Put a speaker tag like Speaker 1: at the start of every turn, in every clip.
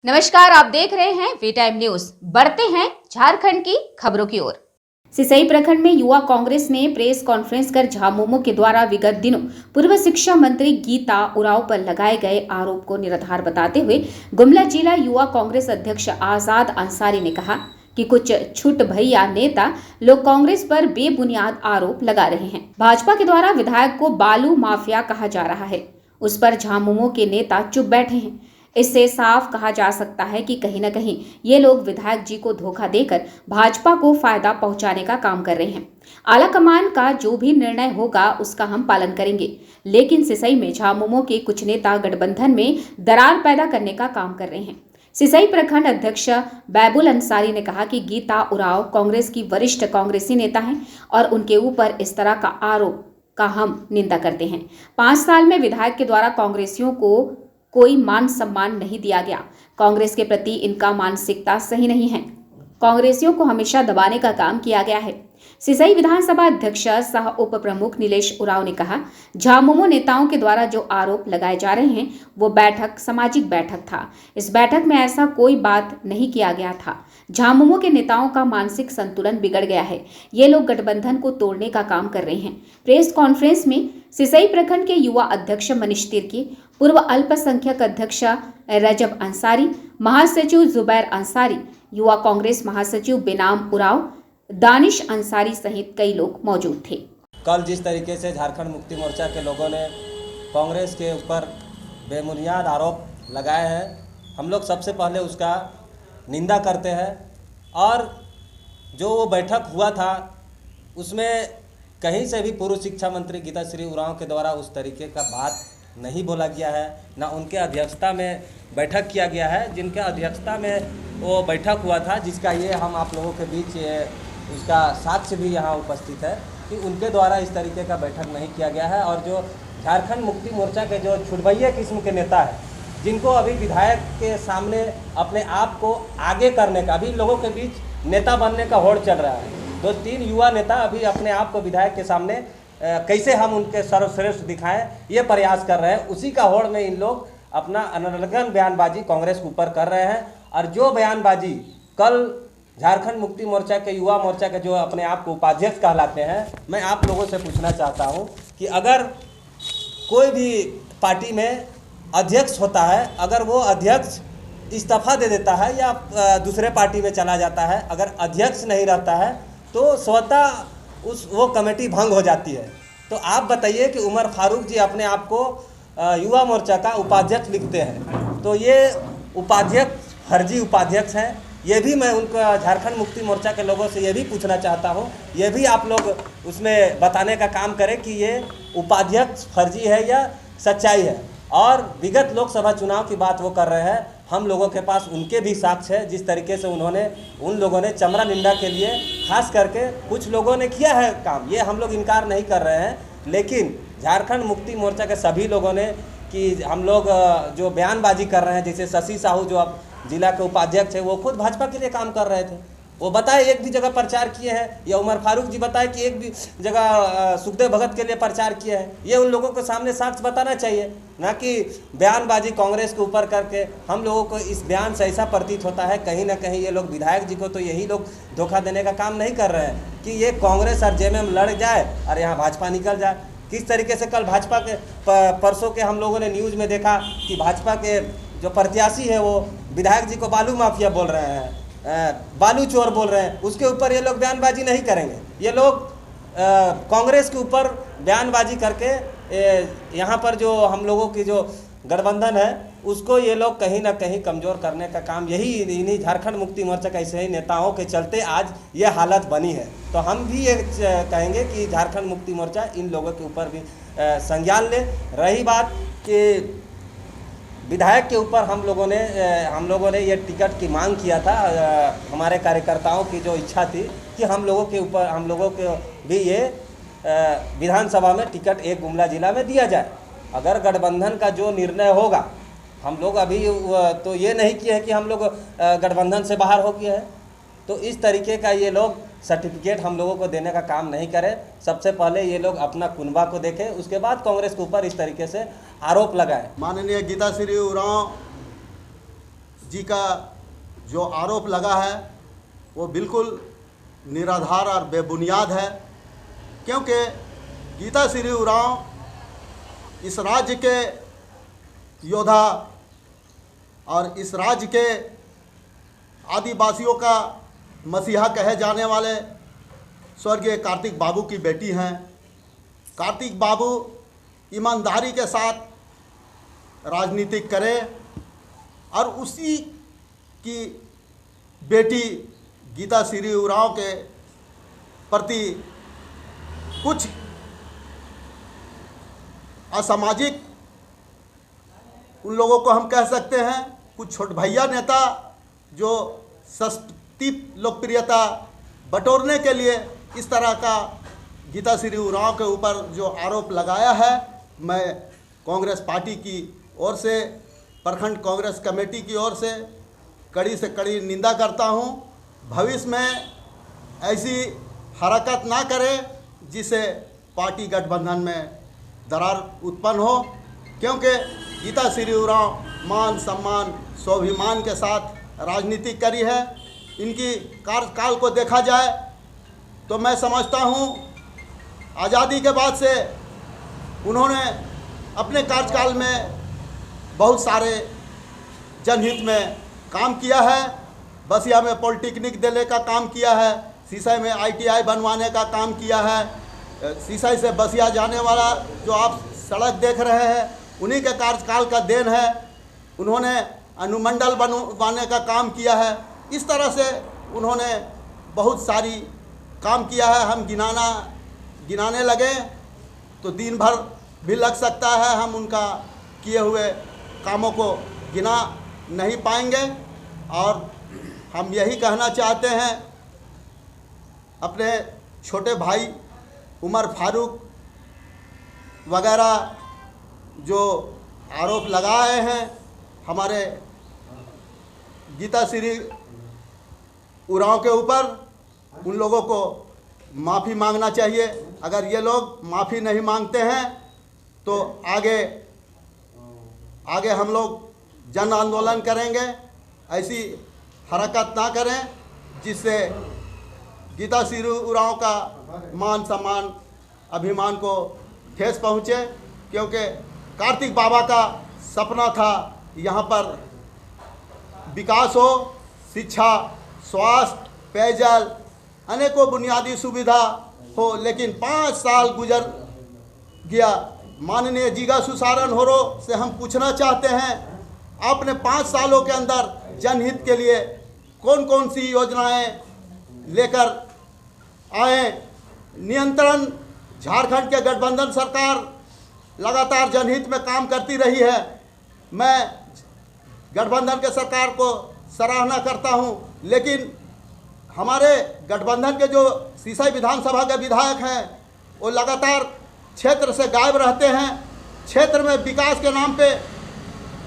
Speaker 1: नमस्कार, आप देख रहे हैं वी टाइम न्यूज। बढ़ते हैं झारखंड की खबरों की ओर। सिसई प्रखंड में युवा कांग्रेस ने प्रेस कॉन्फ्रेंस कर झामुमो के द्वारा विगत दिनों पूर्व शिक्षा मंत्री गीता उरांव पर लगाए गए आरोप को निराधार बताते हुए गुमला जिला युवा कांग्रेस अध्यक्ष आजाद अंसारी ने कहा कि कुछ छुट भैया नेता लोग कांग्रेस पर बेबुनियाद आरोप लगा रहे हैं। भाजपा के द्वारा विधायक को बालू माफिया कहा जा रहा है, उस पर झामुमो के नेता चुप बैठे हैं। इससे साफ कहा जा सकता है कि कहीं न कहीं ये लोग विधायक जी को धोखा देकर भाजपा को फायदा पहुंचाने का काम कर रहे हैं। आला कमान का जो भी निर्णय होगा उसका हम पालन करेंगे, लेकिन सिसई में झामुमो के कुछ नेता गठबंधन में दरार पैदा करने का काम कर रहे हैं। सिसई प्रखंड अध्यक्ष बैबुल अंसारी ने कहा कि गीता उरांव कांग्रेस की वरिष्ठ कांग्रेसी नेता हैं और उनके ऊपर इस तरह का आरोप का हम निंदा करते हैं। 5 साल में विधायक के द्वारा कांग्रेसियों को कोई मान सम्मान नहीं दिया गया। कांग्रेस के प्रति इनका मानसिकता सही नहीं है। कांग्रेसियों को हमेशा दबाने का काम किया गया है। सिसई विधानसभा अध्यक्ष सह उप प्रमुख नीलेश उरांव ने कहा, झामुमो नेताओं के द्वारा जो आरोप लगाए जा रहे हैं वो बैठक सामाजिक बैठक था। इस बैठक में ऐसा कोई बात नहीं किया गया था। झामुमो के नेताओं का मानसिक संतुलन बिगड़ गया है। ये लोग गठबंधन को तोड़ने का काम कर रहे हैं। प्रेस कॉन्फ्रेंस में सिसई प्रखंड के युवा अध्यक्ष मनीष तिर्की, पूर्व अल्पसंख्यक अध्यक्ष रजब अंसारी, महासचिव जुबैर अंसारी, युवा कांग्रेस महासचिव बेनाम उरांव, दानिश अंसारी सहित कई लोग मौजूद थे।
Speaker 2: कल जिस तरीके से झारखंड मुक्ति मोर्चा के लोगों ने कांग्रेस के ऊपर बेबुनियाद आरोप लगाए हैं, हम लोग सबसे पहले उसका निंदा करते हैं। और जो वो बैठक हुआ था उसमें कहीं से भी पूर्व शिक्षा मंत्री गीता श्री उरांव के द्वारा उस तरीके का बात नहीं बोला गया है, ना उनके अध्यक्षता में बैठक किया गया है। जिनके अध्यक्षता में वो बैठक हुआ था, जिसका ये हम आप लोगों के बीच उसका साक्ष्य भी यहाँ उपस्थित है कि उनके द्वारा इस तरीके का बैठक नहीं किया गया है। और जो झारखंड मुक्ति मोर्चा के जो छुटभैया किस्म के नेता है, जिनको अभी विधायक के सामने अपने आप को आगे करने का, अभी लोगों के बीच नेता बनने का होड़ चल रहा है। 2-3 युवा नेता अभी अपने आप को विधायक के सामने कैसे हम उनके सर्वश्रेष्ठ दिखाएं, ये प्रयास कर रहे हैं। उसी का होड़ में इन लोग अपना अनर्गल बयानबाजी कांग्रेस के ऊपर कर रहे हैं। और जो बयानबाजी कल झारखंड मुक्ति मोर्चा के युवा मोर्चा के जो अपने आप को उपाध्यक्ष कहलाते हैं, मैं आप लोगों से पूछना चाहता हूं कि अगर कोई भी पार्टी में अध्यक्ष होता है, अगर वो अध्यक्ष इस्तीफा दे देता है या दूसरे पार्टी में चला जाता है, अगर अध्यक्ष नहीं रहता है तो स्वतः वो कमेटी भंग हो जाती है। तो आप बताइए कि उमर फारूक जी अपने आप को युवा मोर्चा का उपाध्यक्ष लिखते हैं, तो ये उपाध्यक्ष फर्जी उपाध्यक्ष हैं। ये भी मैं उनका झारखंड मुक्ति मोर्चा के लोगों से ये भी पूछना चाहता हूँ, ये भी आप लोग उसमें बताने का काम करें कि ये उपाध्यक्ष फर्जी है या सच्चाई है। और विगत लोकसभा चुनाव की बात वो कर रहे हैं, हम लोगों के पास उनके भी साक्ष्य है। जिस तरीके से उन लोगों ने चमड़ा निंदा के लिए खास करके कुछ लोगों ने किया है काम, ये हम लोग इनकार नहीं कर रहे हैं। लेकिन झारखंड मुक्ति मोर्चा के सभी लोगों ने कि हम लोग जो बयानबाजी कर रहे हैं, जैसे शशि साहू जो अब जिला के उपाध्यक्ष है, वो खुद भाजपा के लिए काम कर रहे थे। वो बताए एक भी जगह प्रचार किए हैं, या उमर फारूक जी बताए कि एक भी जगह सुखदेव भगत के लिए प्रचार किए हैं। ये उन लोगों को सामने साक्ष्य बताना चाहिए, ना कि बयानबाजी कांग्रेस के ऊपर करके। हम लोगों को इस बयान से ऐसा प्रतीत होता है कहीं ना कहीं ये लोग विधायक जी को तो यही लोग धोखा देने का काम नहीं कर रहे हैं कि ये कांग्रेस और जेएमएम लड़ जाए और यहाँ भाजपा निकल जाए। किस तरीके से कल भाजपा के परसों के हम लोगों ने न्यूज़ में देखा कि भाजपा के जो प्रत्याशी है वो विधायक जी को बालू माफिया बोल रहे हैं, बालू चोर बोल रहे हैं। उसके ऊपर ये लोग बयानबाजी नहीं करेंगे। ये लोग कांग्रेस के ऊपर बयानबाजी करके यहाँ पर जो हम लोगों की जो गठबंधन है उसको ये लोग कहीं ना कहीं कमज़ोर करने का काम, यही इन्हीं झारखंड मुक्ति मोर्चा के ऐसे ही नेताओं के चलते आज ये हालत बनी है। तो हम भी ये कहेंगे कि झारखंड मुक्ति मोर्चा इन लोगों के ऊपर भी संज्ञान ले। रही बात कि विधायक के ऊपर हम लोगों ने ये टिकट की मांग किया था, हमारे कार्यकर्ताओं की जो इच्छा थी कि हम लोगों के भी ये विधानसभा में टिकट एक गुमला जिला में दिया जाए। अगर गठबंधन का जो निर्णय होगा, हम लोग अभी तो ये नहीं किए हैं कि हम लोग गठबंधन से बाहर हो गए हैं, तो इस तरीके का ये लोग सर्टिफिकेट हम लोगों को देने का काम नहीं करें। सबसे पहले ये लोग अपना कुनबा को देखें, उसके बाद कांग्रेस के ऊपर इस तरीके से आरोप लगाए।
Speaker 3: माननीय गीता श्री उरांव जी का जो आरोप लगा है वो बिल्कुल निराधार और बेबुनियाद है, क्योंकि गीता श्री उरांव इस राज्य के योद्धा और इस राज्य के आदिवासियों का मसीहा कहे जाने वाले स्वर्गीय कार्तिक बाबू की बेटी हैं। कार्तिक बाबू ईमानदारी के साथ राजनीति करें और उसी की बेटी गीता श्री उरांव के प्रति कुछ असामाजिक, उन लोगों को हम कह सकते हैं कुछ छोट भैया नेता जो सस्ती लोकप्रियता बटोरने के लिए इस तरह का गीता श्री उरांव के ऊपर जो आरोप लगाया है, मैं कांग्रेस पार्टी की ओर से, प्रखंड कांग्रेस कमेटी की ओर से कड़ी से कड़ी निंदा करता हूं। भविष्य में ऐसी हरकत ना करें जिससे पार्टी गठबंधन में दरार उत्पन्न हो, क्योंकि गीता श्री उरांव मान सम्मान स्वाभिमान के साथ राजनीति करी है। इनकी कार्यकाल को देखा जाए तो मैं समझता हूं आज़ादी के बाद से उन्होंने अपने कार्यकाल में बहुत सारे जनहित में काम किया है। बसिया में पॉलिटेक्निक देने का काम किया है, सीसई में ITI बनवाने का काम किया है। सीसई से बसिया जाने वाला जो आप सड़क देख रहे हैं उन्हीं के कार्यकाल का देन है। उन्होंने अनुमंडल बनवाने का काम किया है। इस तरह से उन्होंने बहुत सारी काम किया है। हम गिनाने लगे तो दिन भर भी लग सकता है, हम उनका किए हुए कामों को गिना नहीं पाएंगे। और हम यही कहना चाहते हैं अपने छोटे भाई उमर फारूक वगैरह जो आरोप लगाए हैं हमारे गीता श्री उरांव के ऊपर, उन लोगों को माफ़ी मांगना चाहिए। अगर ये लोग माफ़ी नहीं मांगते हैं तो आगे हम लोग जन आंदोलन करेंगे। ऐसी हरकत ना करें जिससे गीता श्री उरांव का मान सम्मान अभिमान को ठेस पहुँचे, क्योंकि कार्तिक बाबा का सपना था यहाँ पर विकास हो, शिक्षा, स्वास्थ्य, पेयजल, अनेकों बुनियादी सुविधा हो, लेकिन 5 साल गुजर गया। माननीय जीगा सुसारन होरो से हम पूछना चाहते हैं, आपने 5 सालों के अंदर जनहित के लिए कौन कौन सी योजनाएं लेकर आए? नियंत्रण झारखंड के गठबंधन सरकार लगातार जनहित में काम करती रही है। मैं गठबंधन के सरकार को सराहना करता हूं, लेकिन हमारे गठबंधन के जो सीसई विधानसभा के विधायक हैं वो लगातार क्षेत्र से गायब रहते हैं। क्षेत्र में विकास के नाम पे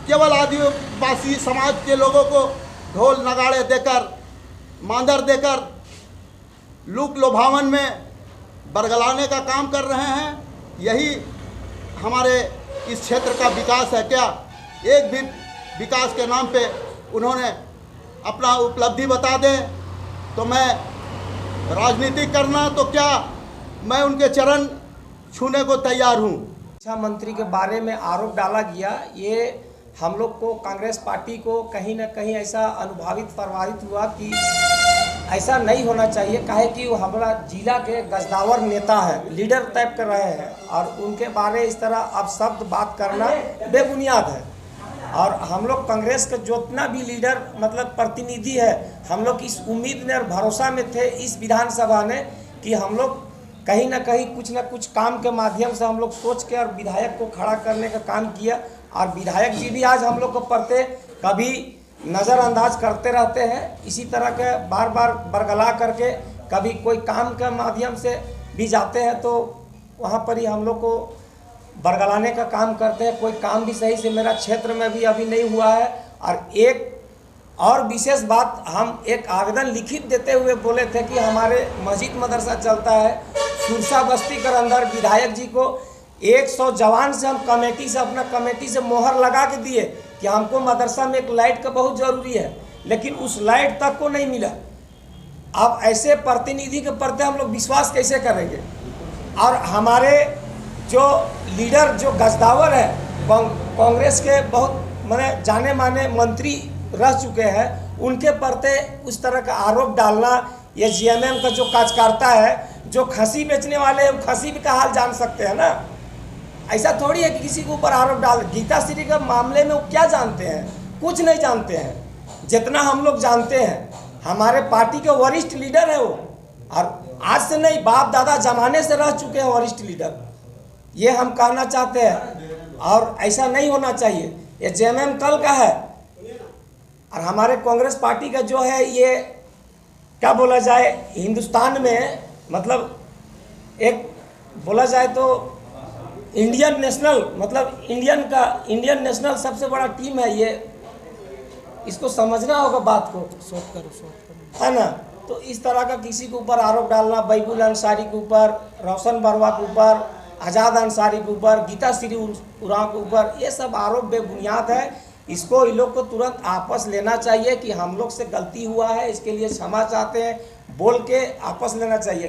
Speaker 3: केवल आदिवासी समाज के लोगों को ढोल नगाड़े देकर, मांदर देकर लूट लोभावन में बरगलाने का काम कर रहे हैं। यही हमारे इस क्षेत्र का विकास है क्या? एक भी विकास के नाम पे उन्होंने अपना उपलब्धि बता दें तो मैं राजनीति करना तो क्या, मैं उनके चरण छूने को तैयार हूँ।
Speaker 4: शिक्षा मंत्री के बारे में आरोप डाला गया, ये हम लोग को कांग्रेस पार्टी को कहीं ना कहीं ऐसा प्रभावित हुआ कि ऐसा नहीं होना चाहिए। काहे कि वो हमारा जिला के गजदावर नेता है, लीडर टाइप कर रहे हैं, और उनके बारे इस तरह अपशब्द बात करना बेबुनियाद है। और हम लोग कांग्रेस के जितना भी लीडर मतलब प्रतिनिधि है, हम लोग इस उम्मीद में और भरोसा में थे इस विधानसभा में कि हम लोग कहीं ना कहीं कुछ ना कुछ काम के माध्यम से हम लोग सोच के और विधायक को खड़ा करने का काम किया। और विधायक जी भी आज हम लोग को पढ़ते कभी नज़रअंदाज करते रहते हैं, इसी तरह के बार बार बरगला करके कभी कोई काम के माध्यम से भी जाते हैं तो वहाँ पर ही हम लोग को बरगलाने का काम करते हैं। कोई काम भी सही से मेरा क्षेत्र में भी अभी नहीं हुआ है। और एक और विशेष बात, हम एक आवेदन लिखित देते हुए बोले थे कि हमारे मस्जिद मदरसा चलता है सुरसा बस्ती के अंदर, विधायक जी को 100 जवान से हम कमेटी से अपना कमेटी से मोहर लगा के दिए कि हमको मदरसा में एक लाइट का बहुत ज़रूरी है, लेकिन उस लाइट तक को नहीं मिला। अब ऐसे प्रतिनिधि के प्रति हम लोग विश्वास कैसे करेंगे? और हमारे जो लीडर जो गजदावर है, कांग्रेस के बहुत माने जाने माने मंत्री रह चुके हैं, उनके प्रति उस तरह का आरोप डालना, ये जीएमएम का जो कार्यकर्ता है, जो खसी बेचने वाले हैं, खसी का हाल जान सकते हैं ना। ऐसा थोड़ी है कि किसी के ऊपर आरोप डाल। गीता श्री के मामले में वो क्या जानते हैं? कुछ नहीं जानते हैं। जितना हम लोग जानते हैं, हमारे पार्टी के वरिष्ठ लीडर है वो, और आज से नहीं, बाप दादा जमाने से रह चुके हैं वरिष्ठ लीडर। ये हम कहना चाहते हैं, और ऐसा नहीं होना चाहिए। ये जेएमएम कल का है, और हमारे कांग्रेस पार्टी का जो है, ये क्या बोला जाए, हिंदुस्तान में मतलब एक बोला जाए तो इंडियन नेशनल, मतलब इंडियन नेशनल सबसे बड़ा टीम है ये। इसको समझना होगा बात को, है ना। तो इस तरह का किसी के ऊपर आरोप डालना, बैबुल अंसारी के ऊपर, रोशन बरवा के ऊपर, आज़ाद अंसारी के ऊपर, गीता श्री उरांव के ऊपर, ये सब आरोप बेबुनियाद है। इसको इन लोग को तुरंत आपस लेना चाहिए कि हम लोग से गलती हुआ है, इसके लिए क्षमा चाहते हैं, बोल के आपस लेना चाहिए।